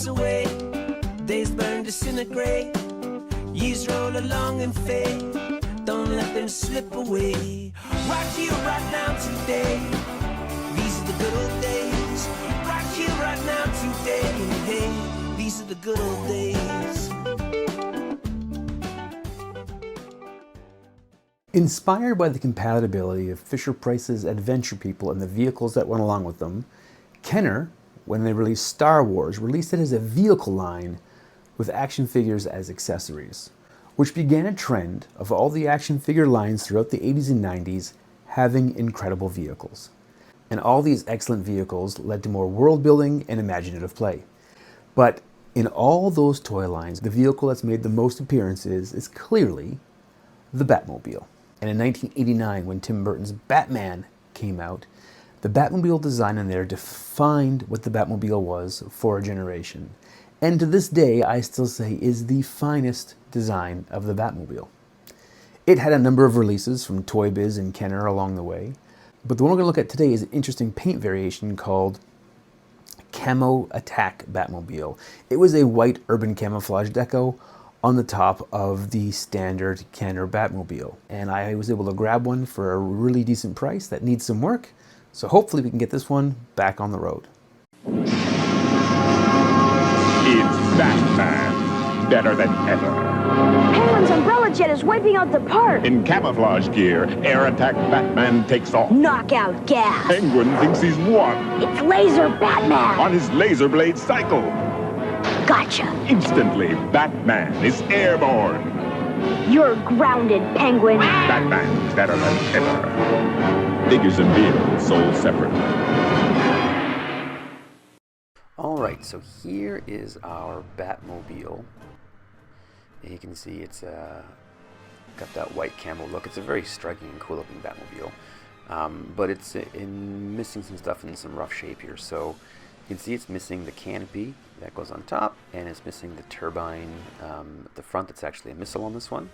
away, days burn, disintegrate, years roll along and fade, don't let them slip away. Right here, right now, today, these are the good old days. Right here, right now, today, hey, these are the good old days. Inspired by the compatibility of Fisher-Price's Adventure People and the vehicles that went along with them, Kenner, when they released Star Wars, released it as a vehicle line with action figures as accessories, which began a trend of all the action figure lines throughout the 80s and 90s having incredible vehicles. And all these excellent vehicles led to more world building and imaginative play. But in all those toy lines, the vehicle that's made the most appearances is clearly the Batmobile. And in 1989, when Tim Burton's Batman came out, the Batmobile design in there defined what the Batmobile was for a generation. And to this day, I still say is the finest design of the Batmobile. It had a number of releases from Toy Biz and Kenner along the way, but the one we're going to look at today is an interesting paint variation called Camo Attack Batmobile. It was a white urban camouflage deco on the top of the standard Kenner Batmobile. And I was able to grab one for a really decent price that needs some work. So hopefully we can get this one back on the road. It's Batman, better than ever. Penguin's umbrella jet is wiping out the park. In camouflage gear, air attack Batman takes off. Knockout gas. Penguin thinks he's won. It's Laser Batman. On his laser blade cycle. Gotcha. Instantly, Batman is airborne. You're grounded, Penguin. Batman, better than ever. Figures and vehicles sold separately. Alright, so here is our Batmobile. You can see it's got that white camo look. It's a very striking and cool looking Batmobile. But it's missing some stuff in some rough shape here. So you can see it's missing the canopy that goes on top, and it's missing the turbine at the front. That's actually a missile on this one.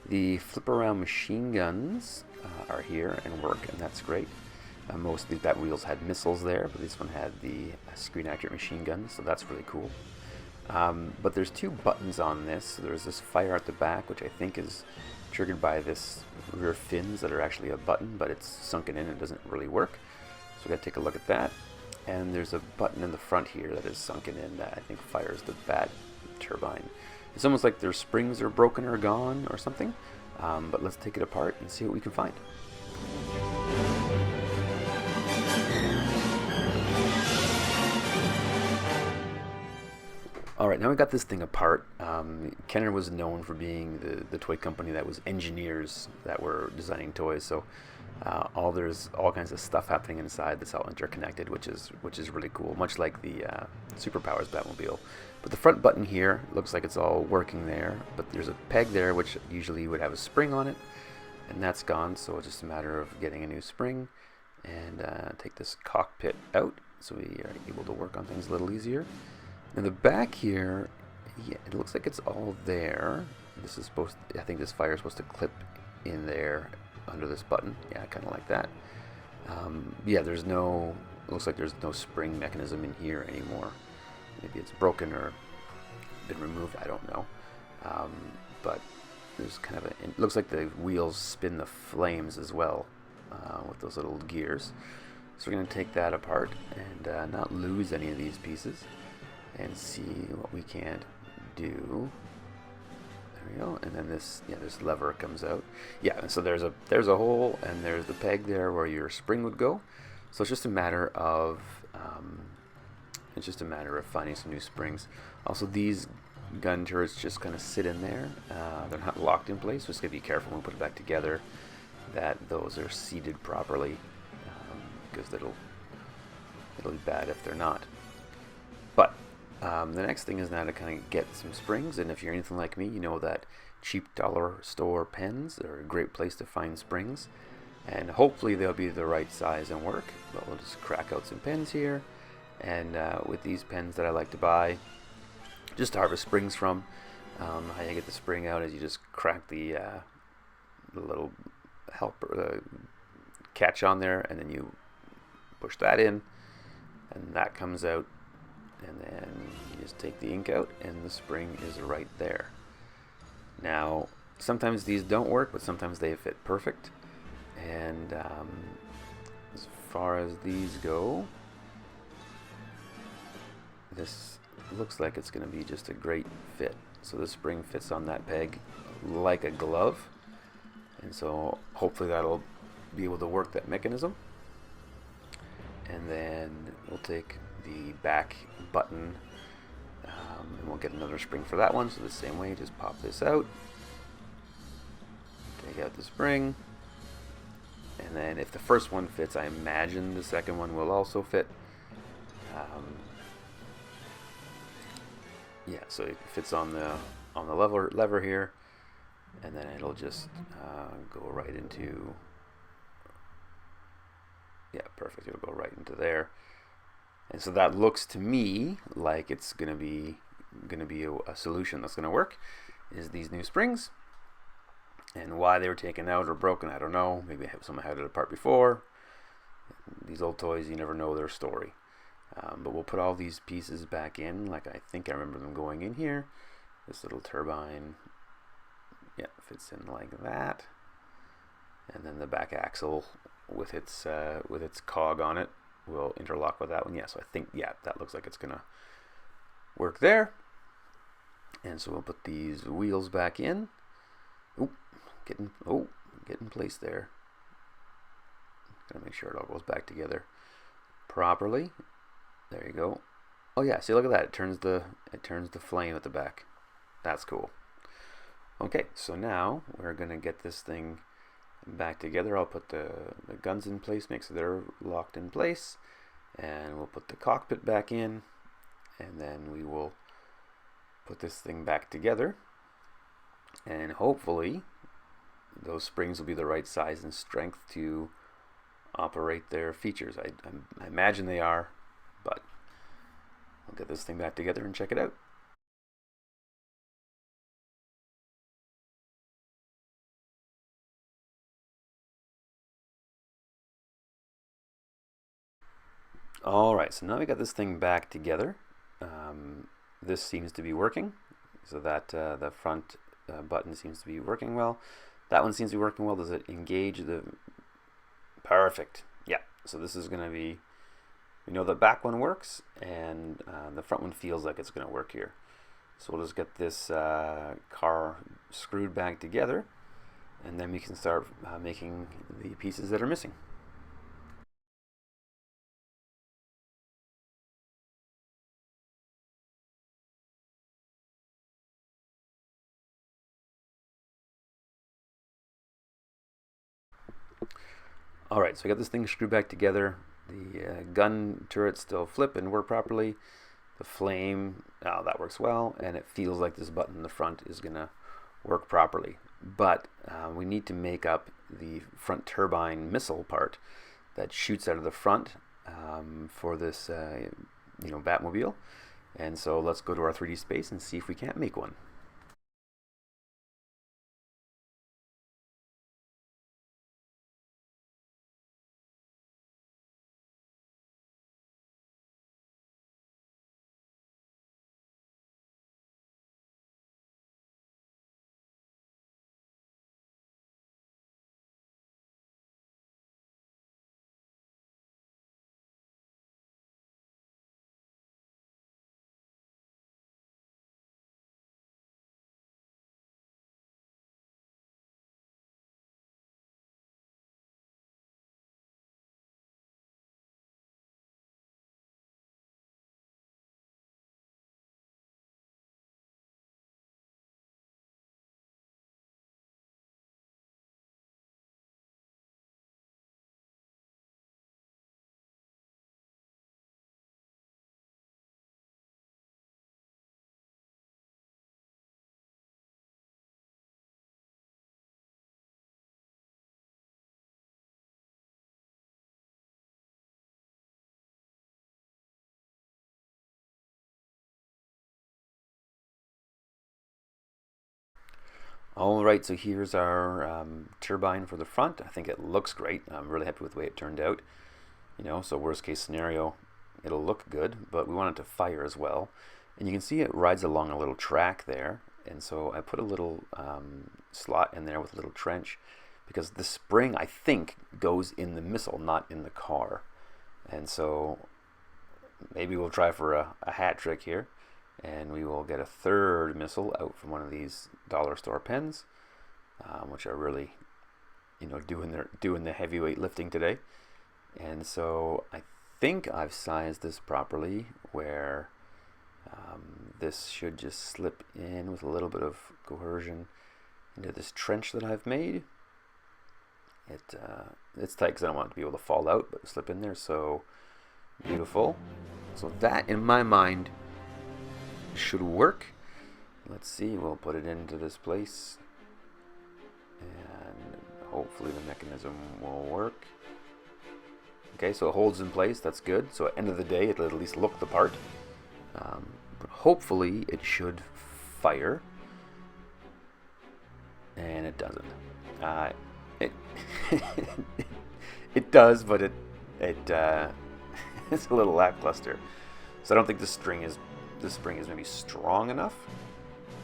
The flip around machine guns are here and work, and that's great. Most of these Batmobiles had missiles there, but this one had the screen accurate machine gun, so that's really cool. But there's two buttons on this. So there's this fire at the back, which I think is triggered by this rear fins that are actually a button, but it's sunken in and doesn't really work. So we got to take a look at that. And there's a button in the front here that is sunken in that I think fires the bat turbine. It's almost like their springs are broken or gone or something. But let's take it apart and see what we can find. Alright, now we got this thing apart. Kenner was known for being the toy company that was engineers that were designing toys, so there's all kinds of stuff happening inside that's all interconnected, which is really cool, much like the Superpowers Batmobile. But the front button here looks like it's all working there, but there's a peg there which usually would have a spring on it, and that's gone, so it's just a matter of getting a new spring and take this cockpit out so we are able to work on things a little easier. In the back here, yeah, it looks like it's all there. This is I think this fire is supposed to clip in there under this button. Yeah, kind of like that. Yeah, looks like there's no spring mechanism in here anymore. Maybe it's broken or been removed, I don't know. But there's kind of it looks like the wheels spin the flames as well with those little gears. So we're going to take that apart and not lose any of these pieces and see what we can do. There we go. And then this lever comes out. Yeah, so there's a hole and there's the peg there where your spring would go. So it's just a matter of finding some new springs. Also, these gun turrets just kind of sit in there. They're not locked in place, so just gotta be careful when we put it back together that those are seated properly, because it'll be bad if they're not. But the next thing is now to kind of get some springs, and if you're anything like me, you know that cheap dollar store pens are a great place to find springs, and hopefully they'll be the right size and work. But we'll just crack out some pens here, and with these pens that I like to buy just to harvest springs from, how you get the spring out is you just crack the little helper catch on there, and then you push that in, and that comes out and then you just take the ink out and the spring is right there. Now sometimes these don't work, but sometimes they fit perfect, and as far as these go, this looks like it's going to be just a great fit. So the spring fits on that peg like a glove, and so hopefully that'll be able to work that mechanism. And then we'll take the back button, and we'll get another spring for that one. So the same way, just pop this out, take out the spring, and then if the first one fits, I imagine the second one will also fit. Yeah, so it fits on the lever here, and then it'll just go right into, yeah, perfect. It'll go right into there, and so that looks to me like it's gonna be a solution that's gonna work. Is these new springs, and why they were taken out or broken, I don't know. Maybe someone had it apart before. These old toys, you never know their story. But we'll put all these pieces back in, like I think I remember them going in here. This little turbine, yeah, fits in like that, and then the back axle with its cog on it will interlock with that one. Yeah, so I think, yeah, that looks like it's gonna work there. And so we'll put these wheels back in. Get in place there. Gotta make sure it all goes back together properly. There you go. Oh yeah, see, look at that. It turns the flame at the back. That's cool. Okay, so now we're gonna get this thing back together. I'll put the guns in place, make sure they're locked in place, and we'll put the cockpit back in, and then we will put this thing back together, and hopefully those springs will be the right size and strength to operate their features. I imagine they are, but we'll get this thing back together and check it out. Alright, so now we got this thing back together. This seems to be working, so that the front button seems to be working well. That one seems to be working well. Does it engage the... Perfect. Yeah, so this is going to be... We know the back one works, and the front one feels like it's going to work here. So we'll just get this car screwed back together, and then we can start making the pieces that are missing. Alright, so I got this thing screwed back together. The gun turrets still flip and work properly. The flame, that works well, and it feels like this button in the front is going to work properly. But we need to make up the front turbine missile part that shoots out of the front for this Batmobile. And so let's go to our 3D space and see if we can't make one. Alright, so here's our turbine for the front. I think it looks great. I'm really happy with the way it turned out. So worst case scenario, it'll look good, but we want it to fire as well. And you can see it rides along a little track there, and so I put a little slot in there with a little trench, because the spring, I think, goes in the missile, not in the car. And so maybe we'll try for a hat trick here, and we will get a third missile out from one of these dollar store pens, which are really, you know, doing the heavyweight lifting today. And so I think I've sized this properly, where this should just slip in with a little bit of coercion into this trench that I've made. It's tight because I don't want it to be able to fall out, but slip in there. So beautiful. So that, in my mind, should work. Let's see, we'll put it into this place, and hopefully the mechanism will work. Okay, so it holds in place, that's good. So at the end of the day, it'll at least look the part. But hopefully it should fire. And it doesn't. It does, but it's a little lackluster. So I don't think this spring is maybe strong enough.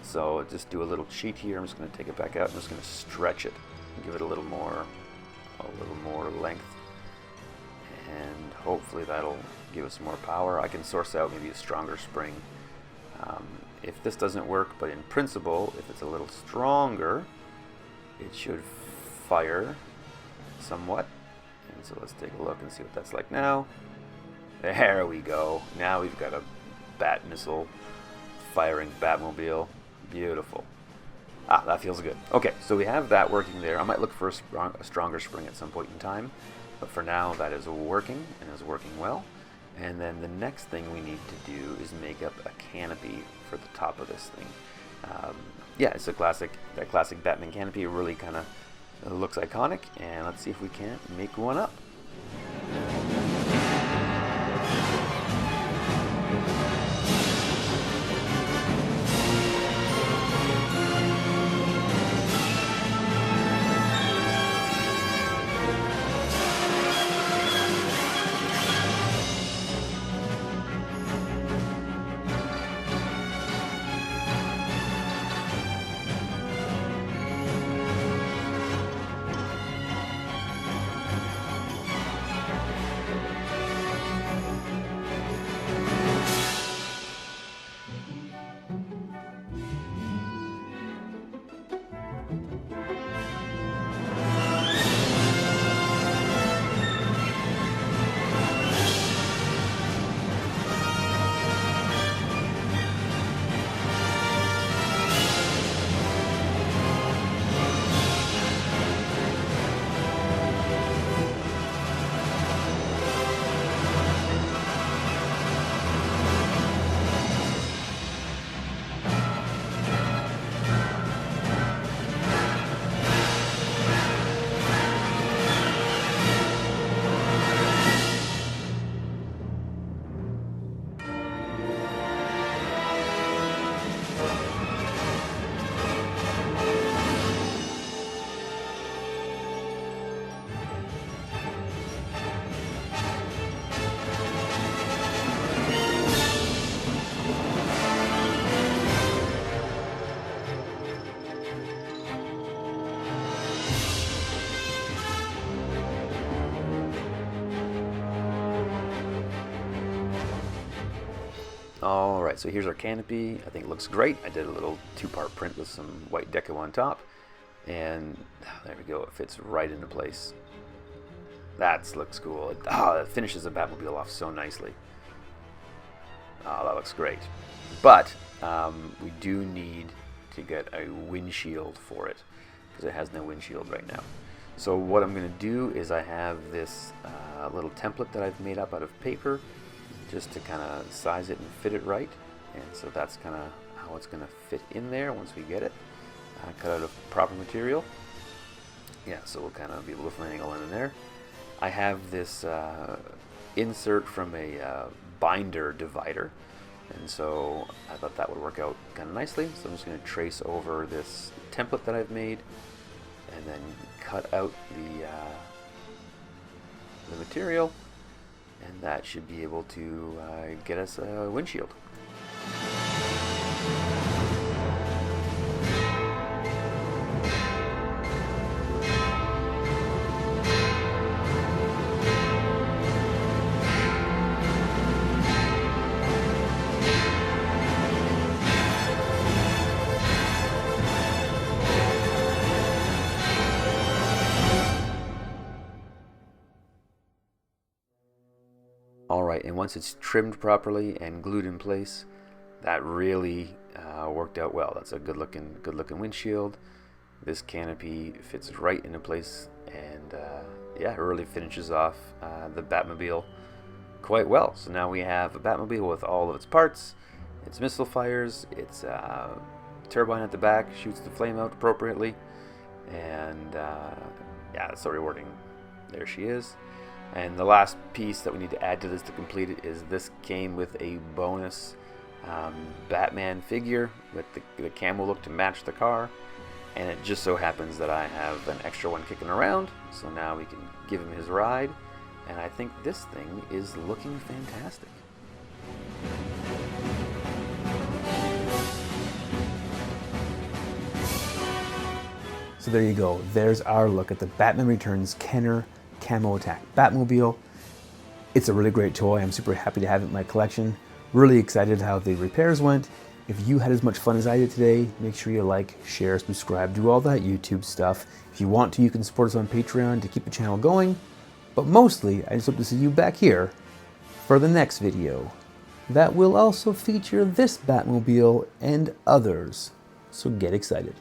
So just do a little cheat here. I'm just going to take it back out. I'm just going to stretch it and give it a little more length, and hopefully that'll give us more power. I can source out maybe a stronger spring if this doesn't work, but in principle, if it's a little stronger, it should fire somewhat. And so let's take a look and see what that's like now. There we go. Now we've got a bat missile firing Batmobile. Beautiful. That feels good. Okay, so we have that working there. I might look for a stronger spring at some point in time, but for now that is working, and is working well. And then the next thing we need to do is make up a canopy for the top of this thing. Yeah, it's that classic Batman canopy. It really kind of looks iconic, and let's see if we can't make one up. Alright, so here's our canopy. I think it looks great. I did a little two-part print with some white deco on top. And there we go, it fits right into place. That looks cool. It finishes the Batmobile off so nicely. That looks great. But we do need to get a windshield for it, because it has no windshield right now. So what I'm going to do is I have this little template that I've made up out of paper, just to kind of size it and fit it right. And so that's kind of how it's going to fit in there once we get it. Cut out of proper material. Yeah, so we'll kind of be able to finagle in there. I have this insert from a binder divider, and so I thought that would work out kind of nicely. So I'm just going to trace over this template that I've made, and then cut out the material, and that should be able to get us a windshield. Alright, and once it's trimmed properly and glued in place, that really worked out well. That's a good looking windshield. This canopy fits right into place, and yeah, it really finishes off the Batmobile quite well. So now we have a Batmobile with all of its parts, its missile fires, its turbine at the back shoots the flame out appropriately, and yeah, it's so rewarding. There she is. And the last piece that we need to add to this to complete it is this came with a bonus Batman figure with the camo look to match the car, and it just so happens that I have an extra one kicking around, so now we can give him his ride, and I think this thing is looking fantastic. So there you go. There's our look at the Batman Returns Kenner Camo Attack Batmobile. It's a really great toy. I'm super happy to have it in my collection. Really excited how the repairs went. If you had as much fun as I did today, make sure you like, share, subscribe, do all that YouTube stuff. If you want to, you can support us on Patreon to keep the channel going. But mostly, I just hope to see you back here for the next video. That will also feature this Batmobile and others. So get excited.